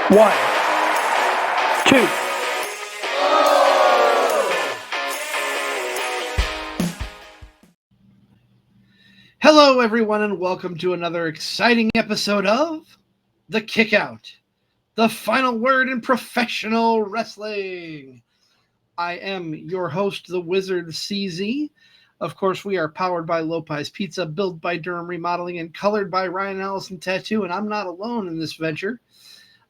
1, 2. Hello, everyone, and welcome to another exciting episode of The Kickout, the final word in professional wrestling. I am your host, the Wizard CZ. Of course, we are powered by Lopez Pizza, built by Durham Remodeling, and colored by Ryan Allison Tattoo, and I'm not alone in this venture.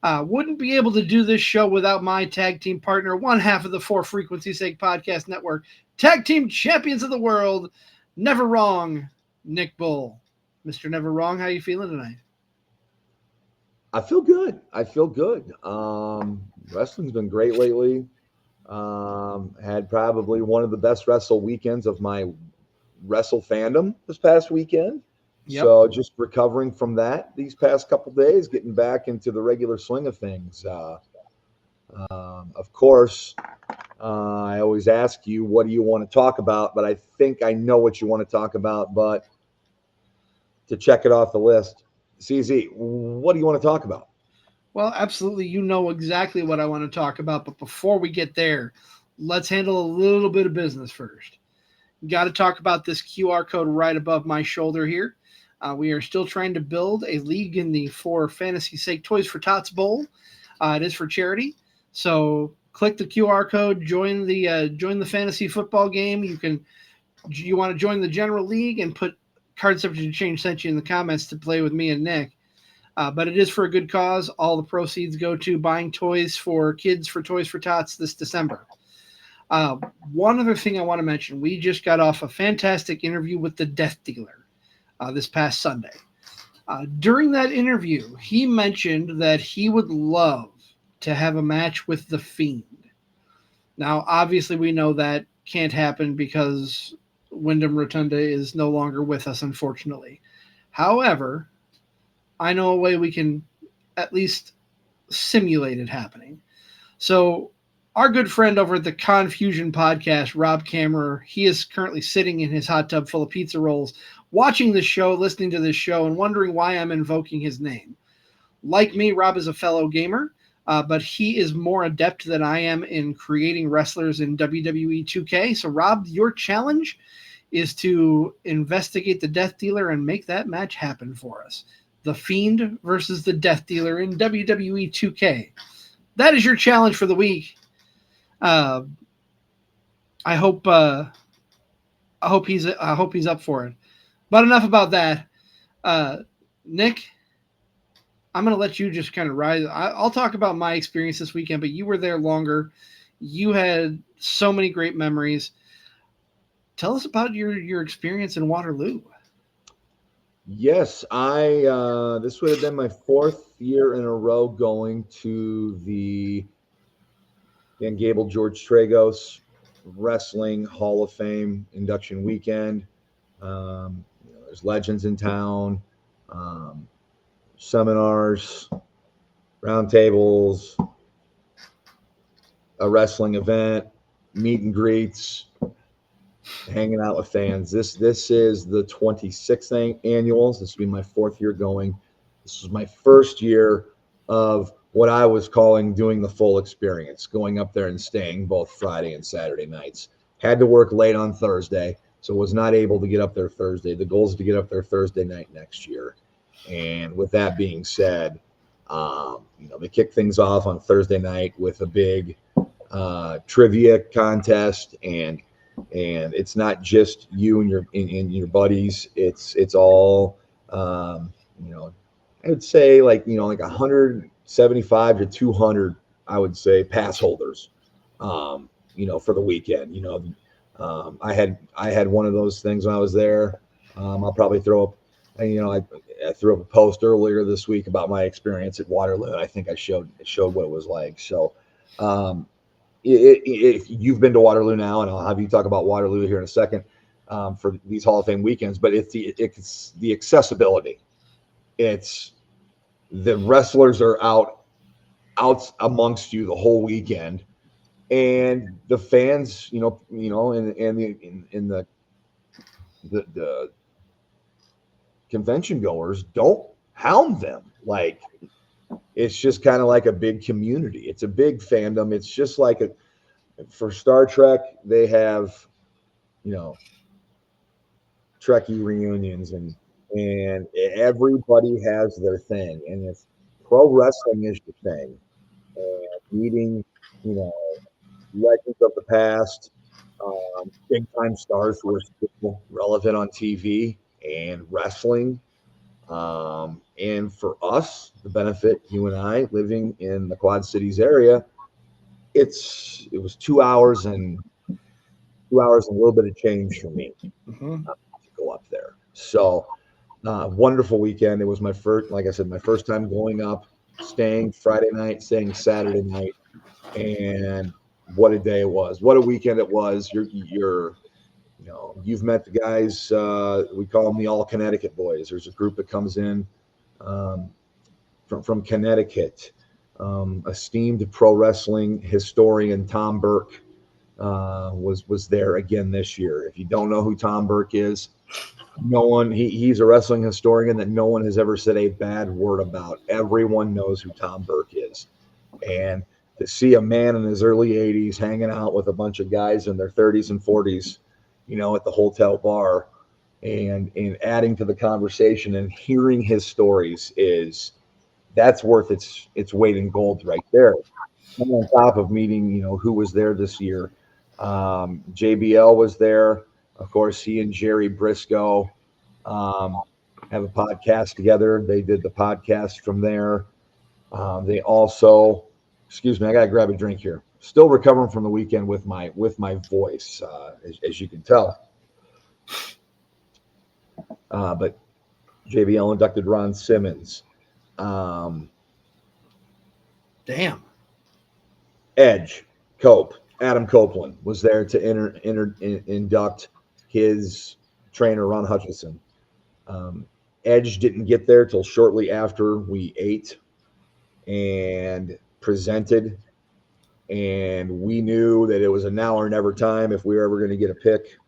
Wouldn't be able to do this show without my tag team partner, one half of the For Frequency's Sake Podcast Network, tag team champions of the world, Never Wrong, Nick Bull. Mr. Never Wrong, how you feeling tonight? I feel good. Wrestling's been great lately. Had probably one of the best wrestle weekends of my wrestle fandom this past weekend. Yep. So just recovering from that these past couple days, getting back into the regular swing of things. Of course, I always ask you, what do you want to talk about? But I think I know what you want to talk about. But to check it off the list, CZ, what do you want to talk about? Well, absolutely. You know exactly what I want to talk about. But before we get there, let's handle a little bit of business first. Got to talk about this QR code right above my shoulder here. We are still trying to build a league in the For Fantasy's Sake Toys for Tots Bowl. It is for charity. So click the QR code, join the fantasy football game. You want to join the general league and put card subject to change sent you in the comments to play with me and Nick. But it is for a good cause. All the proceeds go to buying toys for kids for Toys for Tots this December. One other thing I want to mention, we just got off a fantastic interview with the Death Dealer this past Sunday. During that interview, he mentioned that he would love to have a match with The Fiend. Now, obviously, we know that can't happen because Wyndham Rotunda is no longer with us, unfortunately. However, I know a way we can at least simulate it happening. So our good friend over at the Confusion podcast, Rob Kammerer, he is currently sitting in his hot tub full of pizza rolls, watching this show, listening to this show, and wondering why I'm invoking his name. Like me, Rob is a fellow gamer, but he is more adept than I am in creating wrestlers in WWE 2K. So, Rob, your challenge is to investigate the Death Dealer and make that match happen for us. The Fiend versus the Death Dealer in WWE 2K. That is your challenge for the week. I hope he's up for it. But enough about that. Nick, I'm going to let you just kind of rise. I'll talk about my experience this weekend, but you were there longer. You had so many great memories. Tell us about your experience in Waterloo. Yes, this would have been my fourth year in a row going to the Dan Gable George Tragos Wrestling Hall of Fame induction weekend. There's legends in town, seminars, roundtables, a wrestling event, meet and greets, hanging out with fans. This is the 26th annual. This will be my fourth year going. This was my first year of what I was calling doing the full experience, going up there and staying both Friday and Saturday nights. Had to work late on Thursday, so was not able to get up there Thursday. The goal is to get up there Thursday night next year. And with that being said, they kick things off on Thursday night with a big trivia contest, and it's not just you and your buddies. It's all I would say like 175 to 200, I would say, pass holders for the weekend. I had one of those things when I was there. I'll probably throw up, I threw up a post earlier this week about my experience at Waterloo. I think I showed what it was like. So if you've been to Waterloo now, and I'll have you talk about Waterloo here in a second for these Hall of Fame weekends, but it's the accessibility. It's the wrestlers are out amongst you the whole weekend, and the fans, in the convention goers don't hound them like it's just kind of like a big community. It's a big fandom. It's just like for Star Trek, they have, you know, Trekkie reunions and everybody has their thing. And if pro wrestling is your thing, meeting, you know, legends of the past, big time stars who are still relevant on TV and wrestling. And for us, the benefit, you and I living in the Quad Cities area, it was 2 hours and a little bit of change for me to go up there. So wonderful weekend. It was my first, like I said, my first time going up, staying Friday night, staying Saturday night, and what a day it was. What a weekend it was. You've met the guys. We call them the All Connecticut Boys. There's a group that comes in from Connecticut. Esteemed pro wrestling historian Tom Burke was there again this year. If you don't know who Tom Burke is, he's a wrestling historian that no one has ever said a bad word about. Everyone knows who Tom Burke is. And to see a man in his early 80s hanging out with a bunch of guys in their 30s and 40s, at the hotel bar and adding to the conversation and hearing his stories that's worth its weight in gold right there. And on top of meeting, who was there this year. JBL was there. Of course, he and Jerry Briscoe have a podcast together. They did the podcast from there. They also, excuse me, I got to grab a drink here. Still recovering from the weekend with my voice, as you can tell. But JBL inducted Ron Simmons. Damn. Edge, Cope, Adam Copeland was there to induct his trainer, Ron Hutchison. Edge didn't get there till shortly after we ate and presented. And we knew that it was a now or never time if we were ever going to get a pick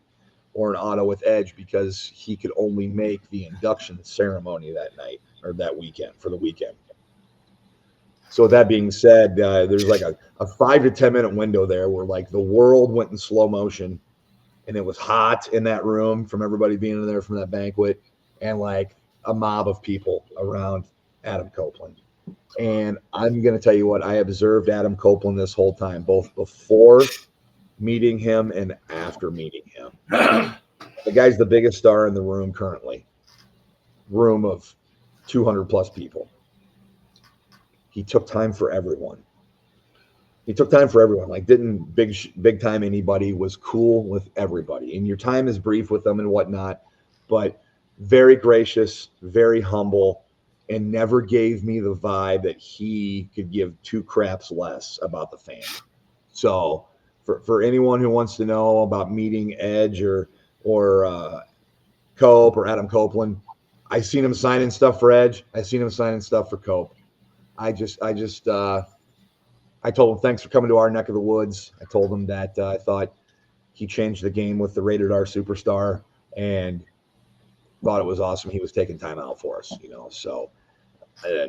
or an auto with Edge, because he could only make the induction ceremony that night or that weekend for the weekend. So with that being said, there's like a 5 to 10 minute window there where like the world went in slow motion, and it was hot in that room from everybody being in there from that banquet, and like a mob of people around Adam Copeland. And I'm going to tell you what, I observed Adam Copeland this whole time, both before meeting him and after meeting him. The guy's the biggest star in the room currently. Room of 200 plus people. He took time for everyone. Like didn't big time anybody, was cool with everybody. And your time is brief with them and whatnot, but very gracious, very humble, and never gave me the vibe that he could give two craps less about the fan. So for anyone who wants to know about meeting Edge or Cope or Adam Copeland, I seen him signing stuff for Edge. I seen him signing stuff for Cope. I told him thanks for coming to our neck of the woods. I told him that I thought he changed the game with the Rated R Superstar, and thought it was awesome he was taking time out for us, So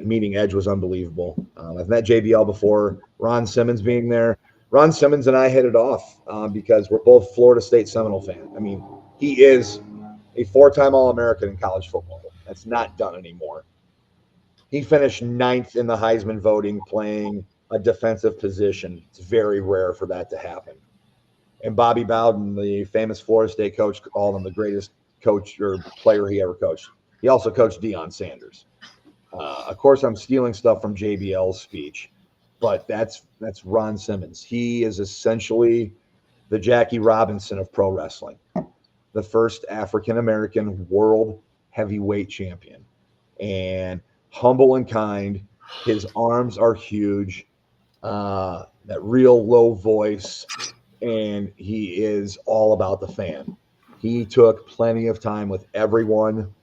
meeting Edge was unbelievable. I've met JBL before. Ron Simmons being there. Ron Simmons and I hit it off because we're both Florida State Seminole fans. I mean, he is a 4-time All-American in college football. That's not done anymore. He finished 9th in the Heisman voting playing a defensive position. It's very rare for that to happen. And Bobby Bowden, the famous Florida State coach, called him the greatest coach or player he ever coached. He also coached Deion Sanders. Of course, I'm stealing stuff from JBL's speech, but that's Ron Simmons. He is essentially the Jackie Robinson of pro wrestling, the first African-American world heavyweight champion, and humble and kind. His arms are huge, that real low voice, and he is all about the fan. He took plenty of time with everyone,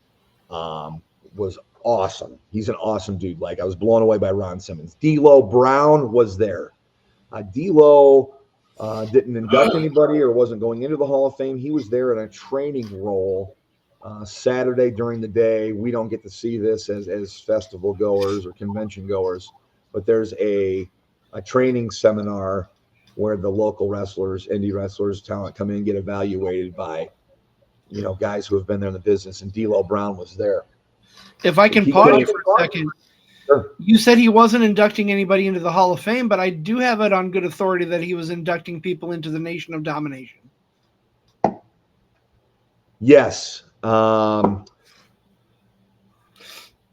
was awesome. He's an awesome dude. Like, I was blown away by Ron Simmons. D'Lo Brown was there. D'Lo didn't induct anybody or wasn't going into the Hall of Fame. He was there in a training role Saturday during the day, we don't get to see this as festival goers or convention goers, but there's a training seminar where the local wrestlers, indie wrestlers, talent come in and get evaluated by, guys who have been there in the business. And D'Lo Brown was there. If I can pause you for a second, sure. You said he wasn't inducting anybody into the Hall of Fame, but I do have it on good authority that he was inducting people into the Nation of Domination. Yes.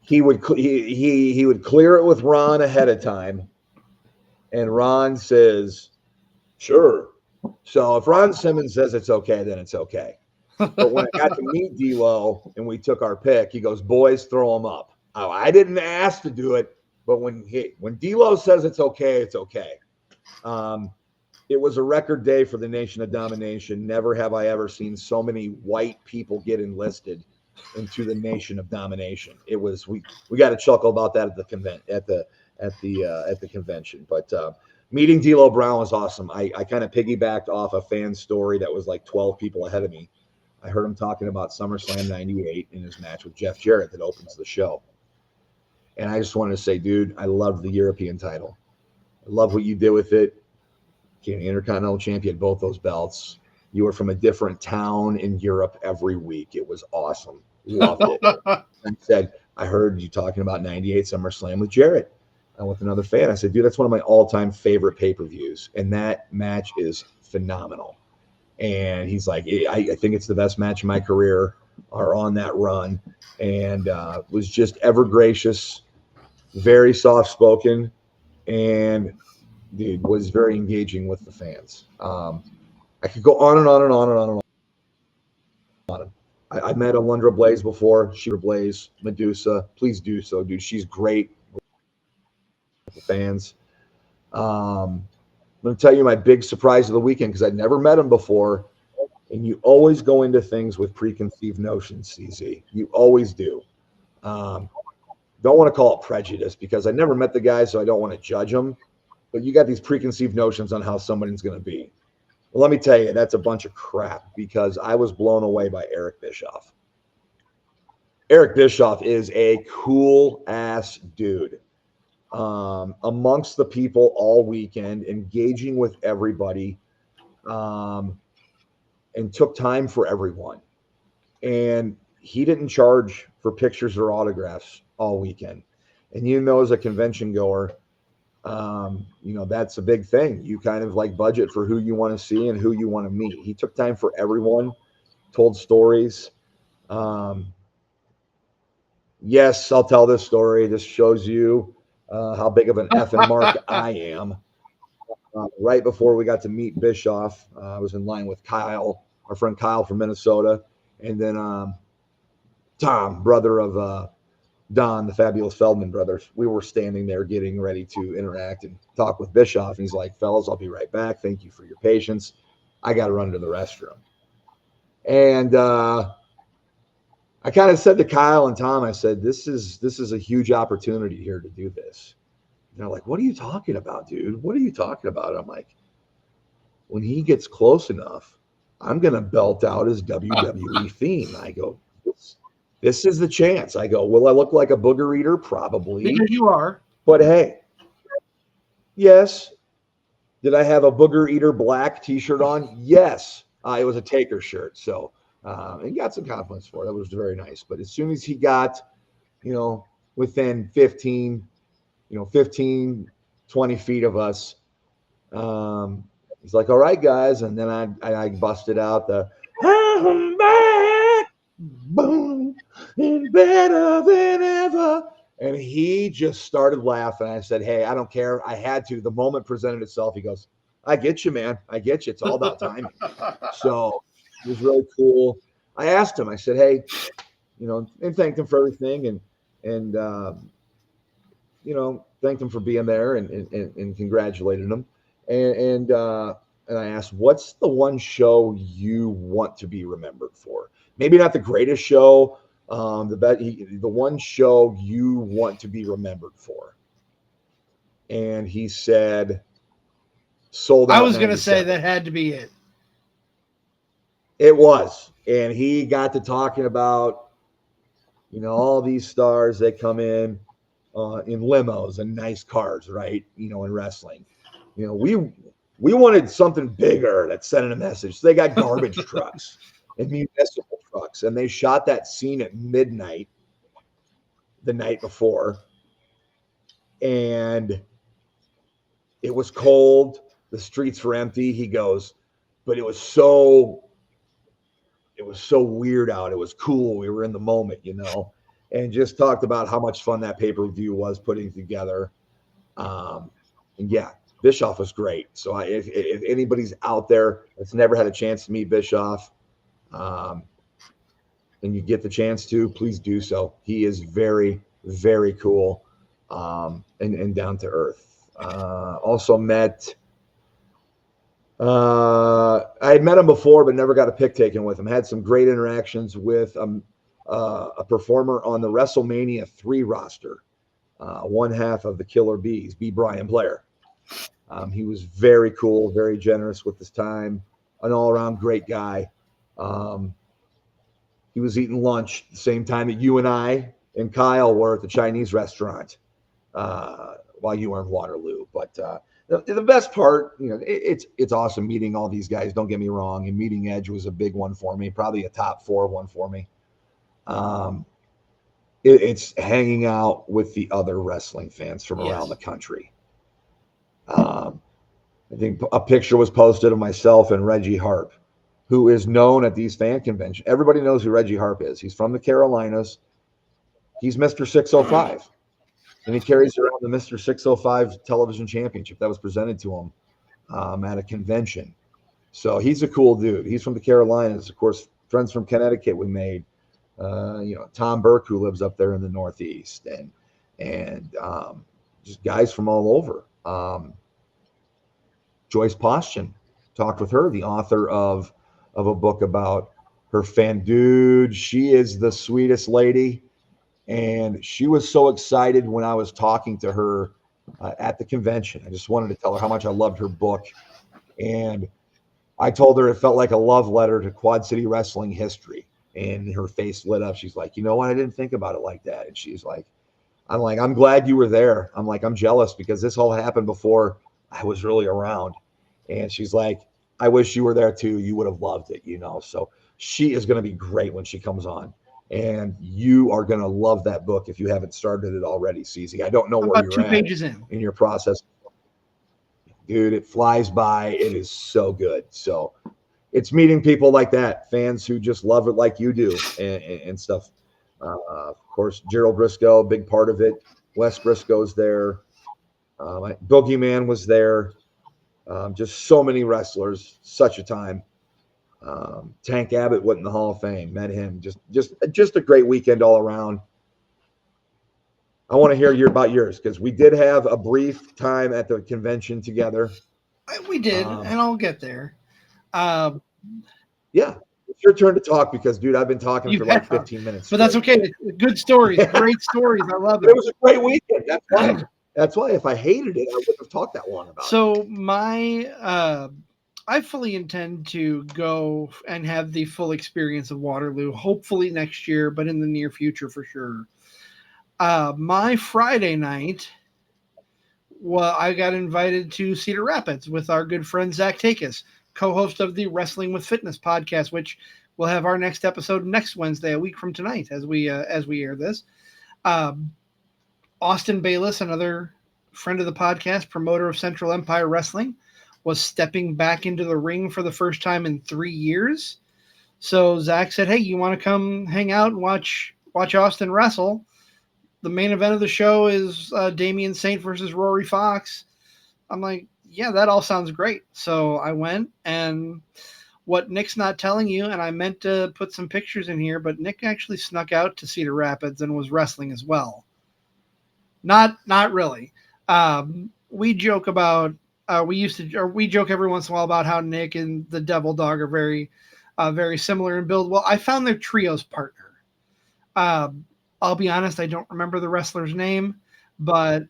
He would he would clear it with Ron ahead of time, and Ron says, "Sure." So if Ron Simmons says it's okay, then it's okay. But when I got to meet D'Lo and we took our pick, he goes, "Boys, throw him up." Oh, I didn't ask to do it, but when D'Lo says it's okay, it's okay. It was a record day for the Nation of Domination. Never have I ever seen so many white people get enlisted into the Nation of Domination. It was we got to chuckle about that at the convention. But meeting D'Lo Brown was awesome. I kind of piggybacked off a fan story that was like 12 people ahead of me. I heard him talking about SummerSlam '98 in his match with Jeff Jarrett that opens the show. And I just wanted to say, dude, I love the European title. I love what you did with it. Became Intercontinental Champion, both those belts. You were from a different town in Europe every week. It was awesome. Loved it. I said, I heard you talking about '98 SummerSlam with Jarrett. I'm with another fan. I said, dude, that's one of my all-time favorite pay-per-views. And that match is phenomenal. And he's like, I think it's the best match of my career or on that run. And was just ever gracious, very soft-spoken, and dude was very engaging with the fans. I could go on and on and on and on and on. I met Alundra Blaze before. She Blaze, Medusa. Please do so, dude. She's great with the fans. I'm going to tell you my big surprise of the weekend because I'd never met him before. And you always go into things with preconceived notions, CZ. You always do. Don't want to call it prejudice because I never met the guy, so I don't want to judge him. But you got these preconceived notions on how somebody's going to be. Well, let me tell you, that's a bunch of crap because I was blown away by Eric Bischoff. Eric Bischoff is a cool-ass dude. Amongst the people all weekend, engaging with everybody, and took time for everyone. And he didn't charge for pictures or autographs all weekend. And as a convention goer, that's a big thing. You kind of like budget for who you want to see and who you want to meet. He took time for everyone, told stories. Yes, I'll tell this story. This shows you how big of an effing mark I am. Right before we got to meet Bischoff, I was in line with Kyle, our friend Kyle from Minnesota, and then Tom, brother of Don, the Fabulous Feldman brothers. We were standing there getting ready to interact and talk with Bischoff. And he's like, fellas, I'll be right back. Thank you for your patience. I got to run to the restroom. And I kind of said to Kyle and Tom, I said, this is a huge opportunity here to do this. And they're like, what are you talking about, dude? What are you talking about? I'm like, when he gets close enough, I'm going to belt out his WWE theme. I go, this is the chance. I go, will I look like a booger eater? Probably. Because you are. But hey, yes. Did I have a booger eater black t-shirt on? Yes. It was a Taker shirt. So, and got some compliments for it. That was very nice. But as soon as he got, within 15, 20 feet of us, he's like, all right, guys. And then I busted out the, I'm back, boom, and better than ever. And he just started laughing. I said, hey, I don't care. I had to. The moment presented itself. He goes, I get you, man. I get you. It's all about timing. So it was really cool. I asked him, I said, hey, and thanked him for everything and thanked him for being there and congratulated him. And I asked, what's the one show you want to be remembered for? Maybe not the greatest show, the one show you want to be remembered for. And he said, Sold Out. I was going to say that had to be it. It was. And he got to talking about, all these stars that come in limos and nice cars, right? In wrestling, we wanted something bigger that's sending a message. So they got garbage trucks and municipal trucks, and they shot that scene at midnight the night before, and it was cold. The streets were empty. He goes, but it was so weird out. It was cool. We were in the moment, and just talked about how much fun that pay-per-view was putting together. And yeah, Bischoff was great. So if anybody's out there that's never had a chance to meet Bischoff, and you get the chance to, please do so. He is very, very cool, and down to earth. Also met. I had met him before, but never got a pic taken with him. Had some great interactions with a performer on the WrestleMania 3 roster, one half of the Killer Bees, B. Brian Blair. He was very cool, very generous with his time, an all-around great guy. He was eating lunch the same time that you and I and Kyle were at the Chinese restaurant while you were in Waterloo. But the best part, it's awesome meeting all these guys. Don't get me wrong. And meeting Edge was a big one for me, probably a top 4 one for me. It's hanging out with the other wrestling fans from around the country. I think a picture was posted of myself and Reggie Harp, who is known at these fan conventions. Everybody knows who Reggie Harp is. He's from the Carolinas. He's Mr. 605. And he carries around the Mr. 605 television championship that was presented to him at a convention. So he's a cool dude. He's from the Carolinas. Of course, friends from Connecticut we made. Tom Burke, who lives up there in the Northeast, and just guys from all over. Joyce Poston, talked with her, the author of a book about her fan. Dude, she is the sweetest lady. And she was so excited when I was talking to her at the convention. I just wanted to tell her how much I loved her book. And I told her it felt like a love letter to Quad City wrestling history. And her face lit up. She's like, you know what? I didn't think about it like that. And she's like, I'm glad you were there. I'm like, I'm jealous because this all happened before I was really around. And she's like, I wish you were there too. You would have loved it, So she is going to be great when she comes on. And you are going to love that book if you haven't started it already, CZ. I don't know where you're 2 at pages in your process. Dude, it flies by. It is so good. So it's meeting people like that, fans who just love it like you do and stuff. Of course, Gerald Briscoe, big part of it. Wes Briscoe's there. Boogeyman was there. Just so many wrestlers. Such a time. Tank Abbott went in the Hall of Fame. Met him. Just a great weekend all around. I want to hear about yours because we did have a brief time at the convention together. We did, and I'll get there. Yeah, it's your turn to talk because, dude, I've been talking for like 15 minutes. But that's okay. Good stories, great stories. I love it. It was a great weekend. That's why if I hated it, I wouldn't have talked that long about it. So I fully intend to go and have the full experience of Waterloo, hopefully next year, but in the near future for sure. My Friday night, I got invited to Cedar Rapids with our good friend Zach Takis, co-host of the Wrestling with Fitness podcast, which we'll have our next episode next Wednesday, a week from tonight, as we air this. Austin Bayless, another friend of the podcast, promoter of Central Empire Wrestling, was stepping back into the ring for the first time in 3 years. So Zach said, hey, you want to come hang out and watch Austin wrestle? The main event of the show is Damian Saint versus Rory Fox. I'm like, yeah, that all sounds great. So I went, and what Nick's not telling you, and I meant to put some pictures in here, but Nick actually snuck out to Cedar Rapids and was wrestling as well. Not really. We joke about we joke every once in a while about how Nick and the Devil Dog are very, very similar in build. Well, I found their trios partner. I'll be honest, I don't remember the wrestler's name, but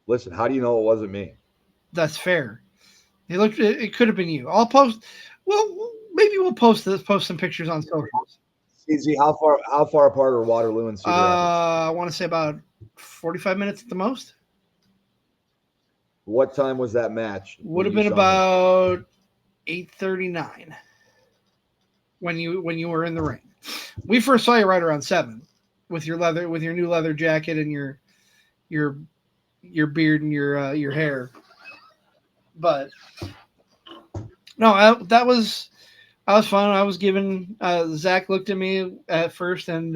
listen. How do you know it wasn't me? That's fair. It could have been you. I'll post. Well, maybe we'll post some pictures on socials. CZ, how far apart are Waterloo and Cedar Rapids? I want to say about 45 minutes at the most. What time was that match? Would have been about 8:39 when you were in the ring. We first saw you right around 7 with your new leather jacket and your beard and your hair. But no, that was fun. I was given Zach looked at me at first and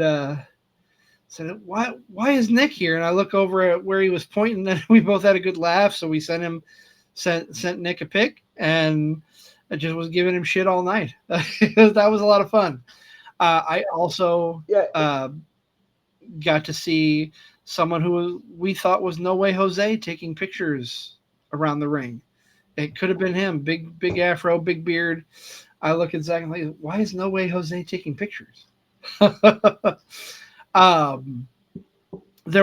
said, why is Nick here? And I look over at where he was pointing, and we both had a good laugh. So we sent Nick a pic, and I just was giving him shit all night. That was a lot of fun. I also got to see someone who we thought was No Way Jose taking pictures around the ring. It could have been him, big afro, big beard. I look at Zach and like, why is No Way Jose taking pictures? There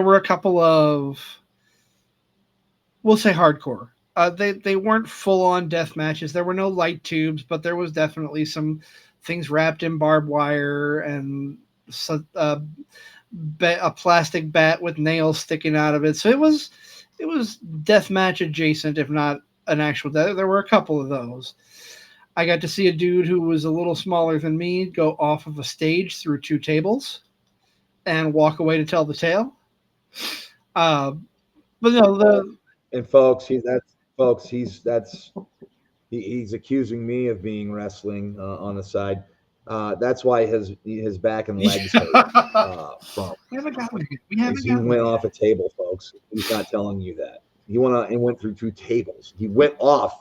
were a couple of, we'll say hardcore. They weren't full-on death matches. There were no light tubes, but there was definitely some things wrapped in barbed wire and a plastic bat with nails sticking out of it. So it was death match adjacent, if not an actual death. There were a couple of those. I got to see a dude who was a little smaller than me go off of a stage through 2 tables and walk away to tell the tale. But no, he's accusing me of being wrestling on the side. That's why his back and legs hurt from. We haven't He went off a table, folks. He's not telling you that. He went through 2 tables. He went off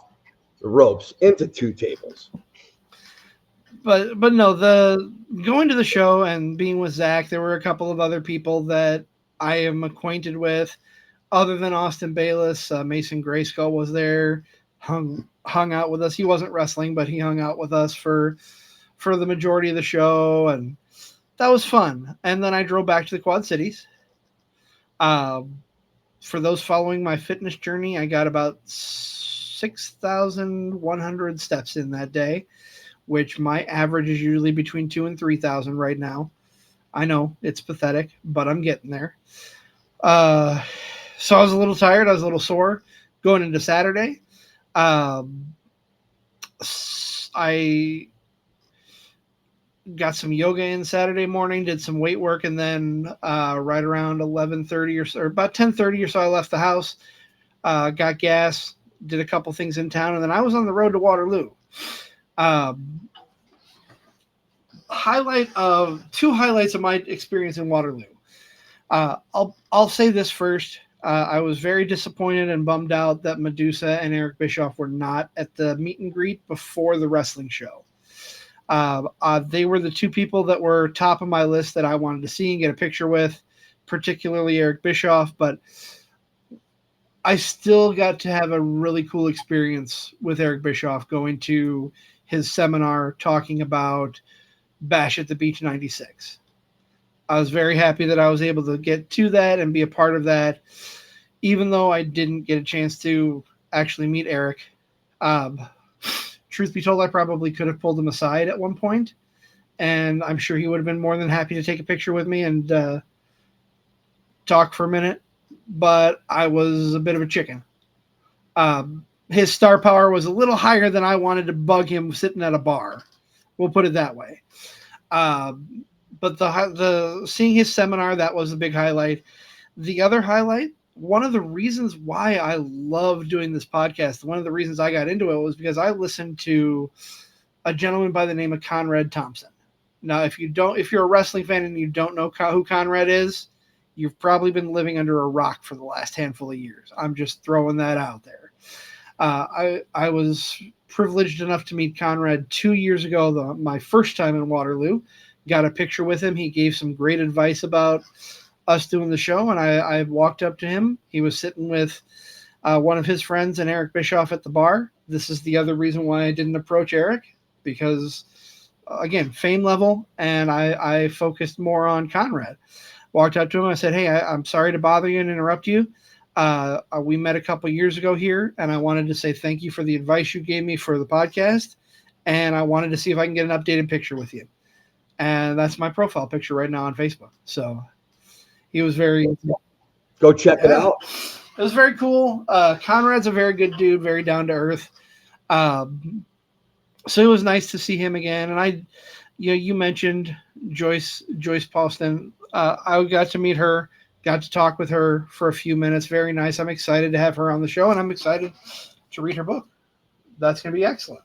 the ropes into 2 tables. But no, the going to the show and being with Zach, there were a couple of other people that I am acquainted with, other than Austin Bayless. Mason Grayskull was there, hung out with us. He wasn't wrestling, but he hung out with us for the majority of the show, and that was fun. And then I drove back to the Quad Cities. For those following my fitness journey, I got about 6,100 steps in that day, which my average is usually between 2,000 and 3,000 right now. I know it's pathetic, but I'm getting there. So I was a little tired. I was a little sore going into Saturday. I got some yoga in Saturday morning, did some weight work, and then right around 11:30 or about 10:30 or so, I left the house, got gas, did a couple things in town, and then I was on the road to Waterloo. Two highlights of my experience in Waterloo. I'll say this first. I was very disappointed and bummed out that Medusa and Eric Bischoff were not at the meet and greet before the wrestling show. They were the 2 people that were top of my list that I wanted to see and get a picture with, particularly Eric Bischoff, but I still got to have a really cool experience with Eric Bischoff going to his seminar talking about Bash at the Beach 96. I was very happy that I was able to get to that and be a part of that, even though I didn't get a chance to actually meet Eric. Truth be told, I probably could have pulled him aside at one point, and I'm sure he would have been more than happy to take a picture with me and talk for a minute, but I was a bit of a chicken. His star power was a little higher than I wanted to bug him sitting at a bar. We'll put it that way. But the seeing his seminar, that was a big highlight. The other highlight, one of the reasons why I love doing this podcast, one of the reasons I got into it was because I listened to a gentleman by the name of Conrad Thompson. Now, if you're a wrestling fan and you don't know who Conrad is, you've probably been living under a rock for the last handful of years. I'm just throwing that out there. I was privileged enough to meet Conrad 2 years ago, my first time in Waterloo. Got a picture with him. He gave some great advice about us doing the show, and I walked up to him. He was sitting with one of his friends and Eric Bischoff at the bar. This is the other reason why I didn't approach Eric, because, again, fame level, and I focused more on Conrad. Walked up to him. I said, hey, I'm sorry to bother you and interrupt you. We met a couple years ago here, and I wanted to say thank you for the advice you gave me for the podcast. and I wanted to see if I can get an updated picture with you. And that's my profile picture right now on Facebook. So he was very Go check it out. It was very cool. Conrad's a very good dude, very down to earth. So it was nice to see him again. And you mentioned Joyce Paulston. I got to meet her, got to talk with her for a few minutes. Very nice. I'm excited to have her on the show, and I'm excited to read her book. That's going to be excellent.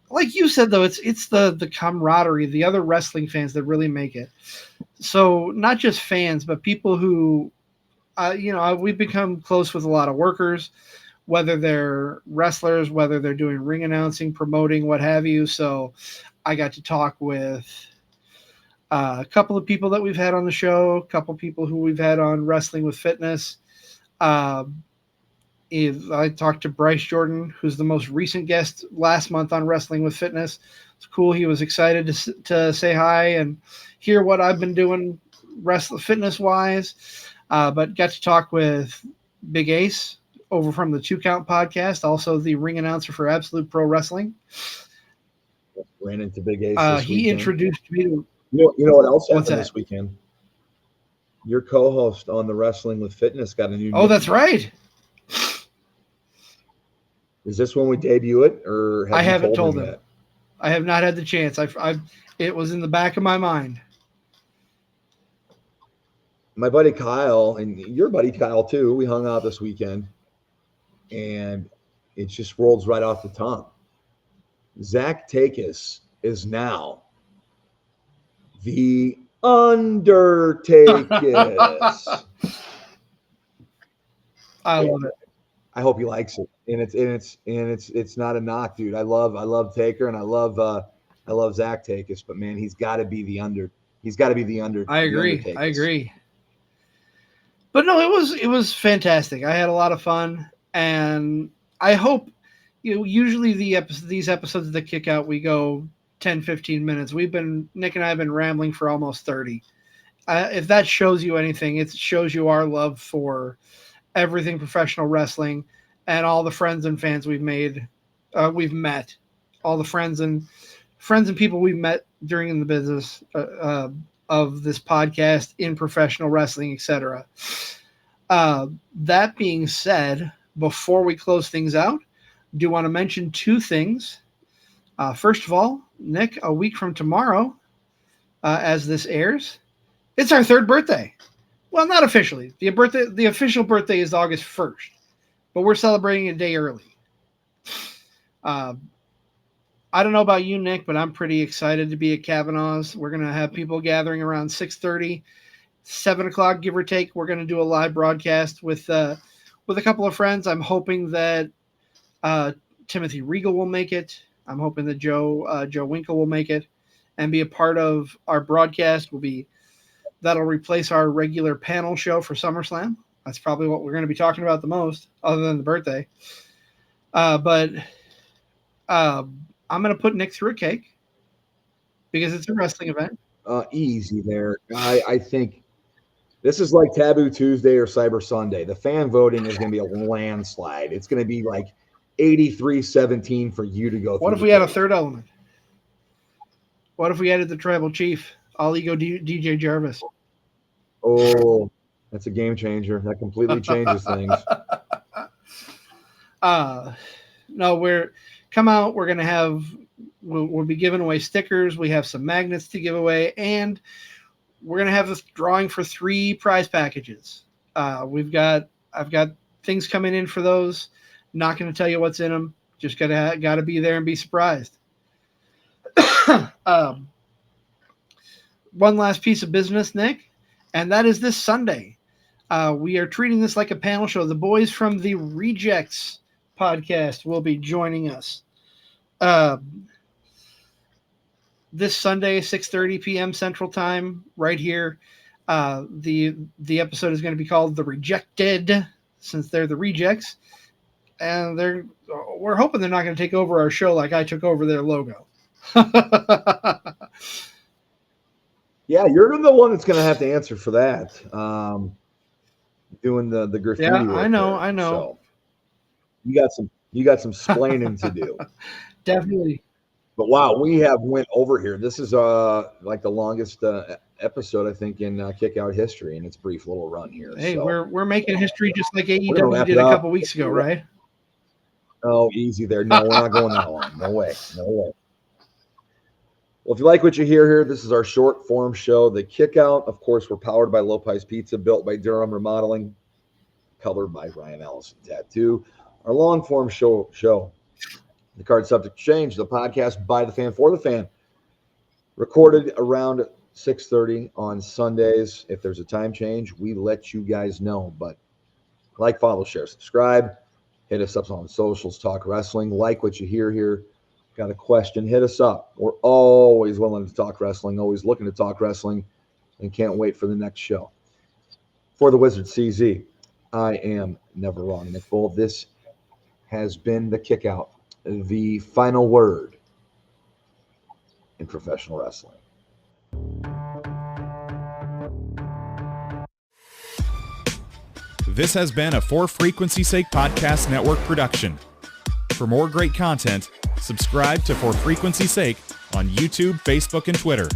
Like you said, though, it's the camaraderie, the other wrestling fans that really make it. So not just fans, but people who, we've become close with a lot of workers, whether they're wrestlers, whether they're doing ring announcing, promoting, what have you. So I got to talk with a couple of people that we've had on the show, a couple of people who we've had on Wrestling with Fitness. I talked to Bryce Jordan, who's the most recent guest last month on Wrestling with Fitness. It's cool. He was excited to say hi and hear what I've been doing fitness wise. But got to talk with Big Ace over from the 2 Count podcast, also the ring announcer for Absolute Pro Wrestling. Ran into Big Ace this he weekend. Introduced me to. You know what else happened this weekend? Your co-host on the Wrestling with Fitness got a new. Oh, that's right. Is this when we debut it, or I haven't told him him yet? I have not had the chance. It was in the back of my mind. My buddy Kyle, and your buddy Kyle too, we hung out this weekend, and it just rolls right off the tongue. Zach Takis is now the Undertakis. I love it. I hope he likes it, and it's not a knock, dude. I love Taker, and I love Zach Takis, but man, he's got to be the under. He's got to be the under. I agree. But no, it was fantastic. I had a lot of fun, and I hope usually these episodes that kick out, we go 10, 15 minutes. Nick and I have been rambling for almost 30. If that shows you anything, it shows you our love for everything professional wrestling and all the friends and fans we've met, all the friends and people we've met during the business of this podcast in professional wrestling, etc. That being said, before we close things out, do want to mention 2 things. First of all, Nick, a week from tomorrow, as this airs, it's our 3rd birthday. Well, not officially. The official birthday is August 1st, but we're celebrating a day early. I don't know about you, Nick, but I'm pretty excited to be at Kavanaugh's. We're going to have people gathering around 6:30, 7 o'clock, give or take. We're going to do a live broadcast with a couple of friends. I'm hoping that Timothy Regal will make it. I'm hoping that Joe Winkle will make it and be a part of our broadcast. That'll replace our regular panel show for SummerSlam. That's probably what we're going to be talking about the most, other than the birthday. But I'm going to put Nick through a cake because it's a wrestling event. Easy there. I think this is like Taboo Tuesday or Cyber Sunday. The fan voting is going to be a landslide. It's going to be like 83-17 for you to go through. What if we had a third element? What if we added the tribal chief, All Ego DJ Jarvis? Oh, that's a game changer. That completely changes things. No, we're going to have, we'll be giving away stickers. We have some magnets to give away, and we're going to have this drawing for 3 prize packages. I've got things coming in for those. Not going to tell you what's in them. Just got to be there and be surprised. One last piece of business, Nick, and that is this Sunday. We are treating this like a panel show. The boys from the Rejects podcast will be joining us this Sunday, 6:30 p.m. Central Time, right here. The episode is going to be called The Rejected, since they're the Rejects, and we're hoping they're not going to take over our show like I took over their logo. Yeah, you're the one that's going to have to answer for that. Doing the graffiti. Yeah, work I know. there. So you got some You got some splaining to do. Definitely. But wow, we have went over here. This is like the longest episode I think in kick out history, and its brief little run here. Hey, so we're making history just like gonna AEW wrap did it a up. couple weeks ago, right? Oh, easy there. No, we're not going that long. No way. No way. Well, if you like what you hear here, this is our short form show. The Kickout, of course, we're powered by Lopez Pizza, built by Durham Remodeling, colored by Ryan Allison Tattoo. Our long form show, the Card Subject Exchange, the podcast by the fan for the fan, recorded around 6:30 on Sundays. If there's a time change, we let you guys know. But like, follow, share, subscribe. Hit us up on socials, talk wrestling. Like what you hear here. Got a question, hit us up. We're always willing to talk wrestling, always looking to talk wrestling, and can't wait for the next show. For the Wizard CZ, I am Never Wrong Nick Bull. This has been the Kickout, the final word in professional wrestling. This has been a For Frequency's Sake Podcast Network production. For more great content, subscribe to For Frequency's Sake on YouTube, Facebook, and Twitter.